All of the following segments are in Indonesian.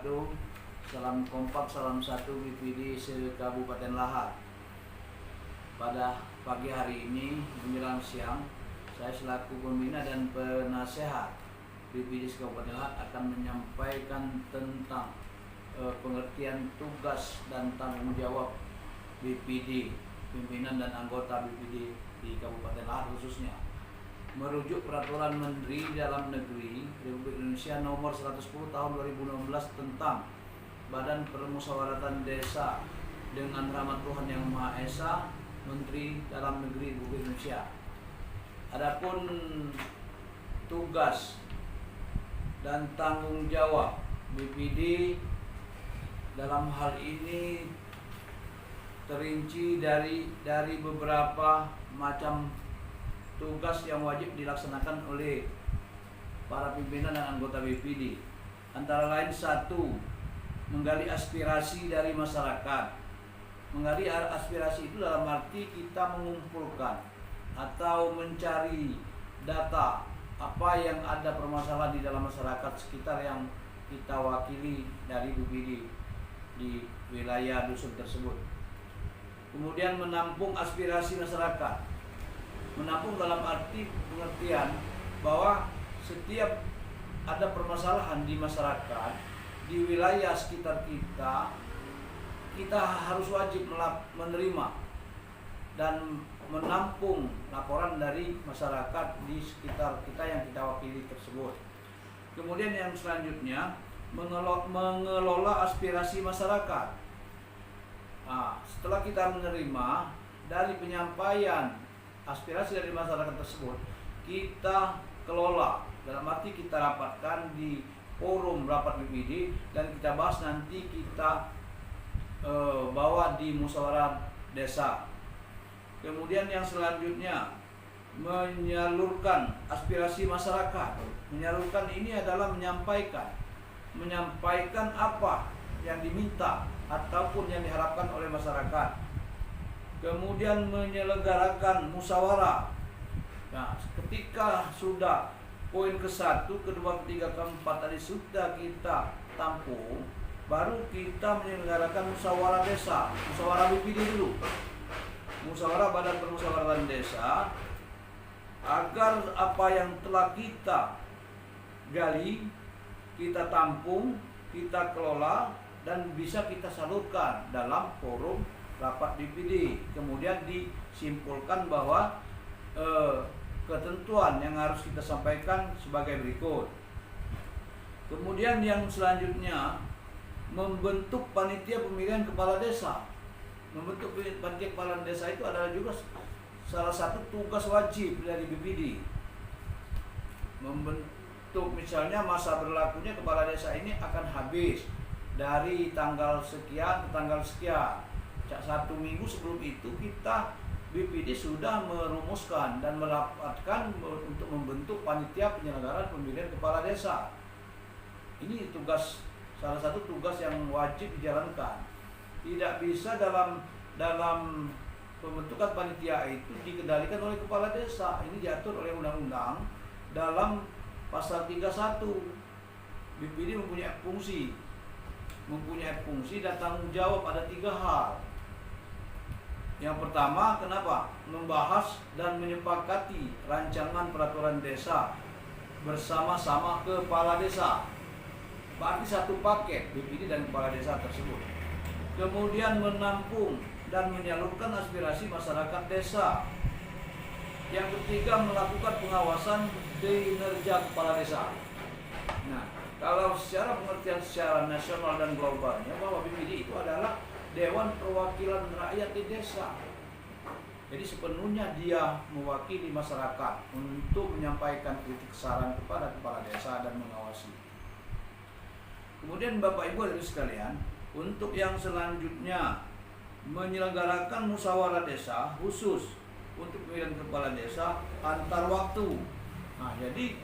wabarakatuh. Salam kompak, salam satu BPD se-Kabupaten Lahad. Pada pagi hari ini menjelang siang, saya selaku pembina dan penasehat BPD se-Kabupaten Lahad akan menyampaikan tentang pengertian tugas dan tanggung jawab BPD, pimpinan dan anggota BPD di Kabupaten Lahad khususnya. Merujuk Peraturan Menteri Dalam Negeri Republik Indonesia Nomor 110 Tahun 2016 tentang Badan Permusyawaratan Desa dengan rahmat Tuhan Yang Maha Esa, Menteri Dalam Negeri Republik Indonesia. Adapun tugas dan tanggung jawab BPD dalam hal ini terinci dari beberapa macam tugas yang wajib dilaksanakan oleh para pimpinan dan anggota BPD. Antara lain, satu, menggali aspirasi dari masyarakat. Menggali aspirasi itu dalam arti kita mengumpulkan atau mencari data apa yang ada permasalahan di dalam masyarakat sekitar yang kita wakili dari BPD di wilayah dusun tersebut. Kemudian menampung aspirasi masyarakat. Menampung dalam arti pengertian bahwa setiap ada permasalahan di masyarakat, di wilayah sekitar kita harus wajib menerima dan menampung laporan dari masyarakat di sekitar kita yang kita wakili tersebut. Kemudian yang selanjutnya, mengelola aspirasi masyarakat. Nah, setelah kita menerima dari penyampaian aspirasi dari masyarakat tersebut, kita kelola, dalam arti kita rapatkan di forum rapat BPD dan kita bahas, nanti kita bawa di musyawarah desa. Kemudian yang selanjutnya, menyalurkan aspirasi masyarakat. Menyalurkan ini adalah menyampaikan apa yang diminta ataupun yang diharapkan oleh masyarakat. Kemudian menyelenggarakan musyawarah. Nah, ketika sudah poin ke-1, kedua, ketiga, keempat tadi sudah kita tampung, baru kita menyelenggarakan musyawarah desa, musyawarah BPD dulu. Musyawarah Badan Permusyawaratan Desa, agar apa yang telah kita gali, kita tampung, kita kelola, dan bisa kita salurkan dalam forum rapat BPD. Kemudian disimpulkan bahwa ketentuan yang harus kita sampaikan sebagai berikut. Kemudian yang selanjutnya, membentuk panitia pemilihan kepala desa. Membentuk panitia kepala desa itu adalah juga salah satu tugas wajib dari BPD. Membentuk, misalnya masa berlakunya kepala desa ini akan habis dari tanggal sekian ke tanggal sekian. 1 minggu sebelum itu kita BPD sudah merumuskan dan merapatkan untuk membentuk panitia penyelenggaraan pemilihan kepala desa. Ini tugas, salah satu tugas yang wajib dijalankan. Tidak bisa dalam pembentukan panitia itu dikendalikan oleh kepala desa. Ini diatur oleh undang-undang dalam pasal 31. BPD mempunyai fungsi dan tanggung jawab ada 3 hal. Yang pertama, kenapa? Membahas dan menyepakati rancangan peraturan desa bersama-sama kepala desa. Berarti satu paket BPD dan kepala desa tersebut. Kemudian menampung dan menyalurkan aspirasi masyarakat desa. Yang ketiga, melakukan pengawasan kinerja kepala desa. Nah, kalau secara pengertian secara nasional dan globalnya, bahwa BPD itu adalah Dewan Perwakilan Rakyat di Desa. Jadi sepenuhnya dia mewakili masyarakat untuk menyampaikan kritik saran kepada kepala desa dan mengawasi. Kemudian Bapak Ibu hadirin sekalian, untuk yang selanjutnya, menyelenggarakan musyawarah desa khusus untuk pemilihan kepala desa antar waktu. Nah, jadi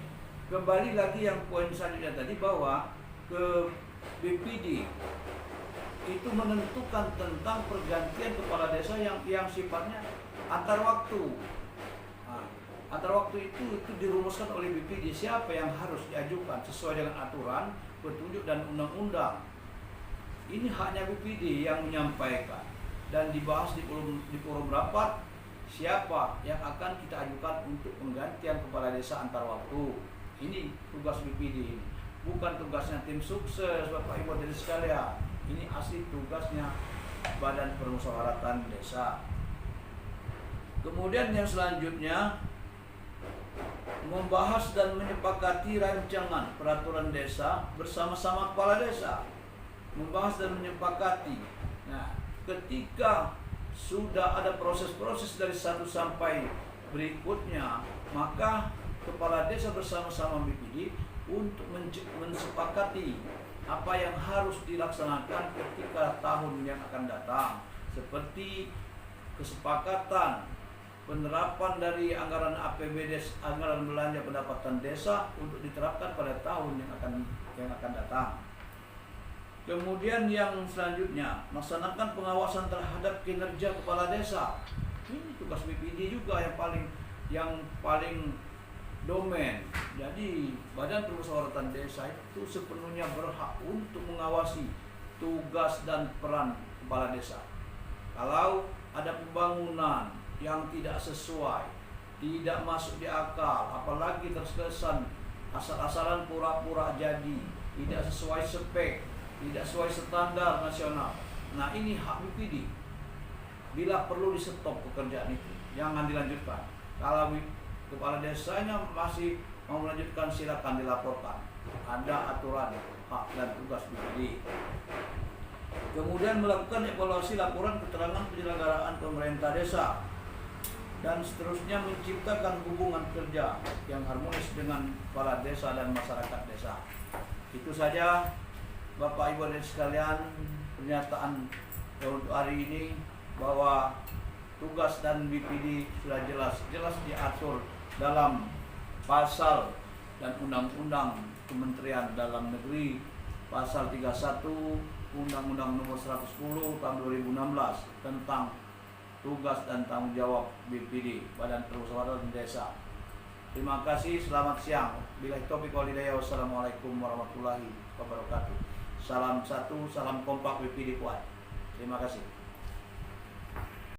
kembali lagi yang poin selanjutnya tadi, bahwa ke BPD itu menentukan tentang pergantian kepala desa yang sifatnya antar waktu. Nah, Antara waktu itu dirumuskan oleh BPD siapa yang harus diajukan sesuai dengan aturan, petunjuk dan undang-undang. Ini haknya BPD yang menyampaikan dan dibahas di forum rapat siapa yang akan kita ajukan untuk penggantian kepala desa antar waktu. Ini tugas BPD ini. Bukan tugasnya tim sukses Bapak Ibu hadirin sekalian. Ini asli tugasnya Badan Permusyawaratan Desa. Kemudian yang selanjutnya membahas dan menyepakati rancangan peraturan desa bersama-sama kepala desa. Membahas dan menyepakati. Nah, ketika sudah ada proses-proses dari satu sampai berikutnya, maka kepala desa bersama-sama BPD untuk mensepakati apa yang harus dilaksanakan ketika tahun yang akan datang, seperti kesepakatan penerapan dari anggaran APBD, anggaran belanja pendapatan desa untuk diterapkan pada tahun yang akan datang. Kemudian yang selanjutnya, melaksanakan pengawasan terhadap kinerja kepala desa. Ini tugas BPD juga yang paling domain. Jadi Badan Permusyawaratan Desa itu sepenuhnya berhak untuk mengawasi tugas dan peran kepala desa. Kalau ada pembangunan yang tidak sesuai, tidak masuk di akal, apalagi terkesan asal-asalan pura-pura jadi, tidak sesuai spek, tidak sesuai standar nasional. Nah, ini hak BPD. Bila perlu di stop pekerjaan itu, jangan dilanjutkan. Kalau kepala desanya masih mau melanjutkan, silakan dilaporkan. Ada aturan hak dan tugas BPD. Kemudian melakukan evaluasi laporan keterangan penyelenggaraan pemerintah desa, dan seterusnya menciptakan hubungan kerja yang harmonis dengan kepala desa dan masyarakat desa. Itu saja Bapak Ibu dan sekalian pernyataan untuk hari ini, bahwa tugas dan BPD sudah jelas diatur dalam pasal dan undang-undang Kementerian Dalam Negeri, pasal 31 Undang-Undang Nomor 110 tahun 2016 tentang tugas dan tanggung jawab BPD, Badan Permusyawaratan Desa. Terima kasih, selamat siang. Billahi taufiq wal hidayah. Wassalamualaikum warahmatullahi wabarakatuh. Salam satu, salam kompak BPD kuat. Terima kasih.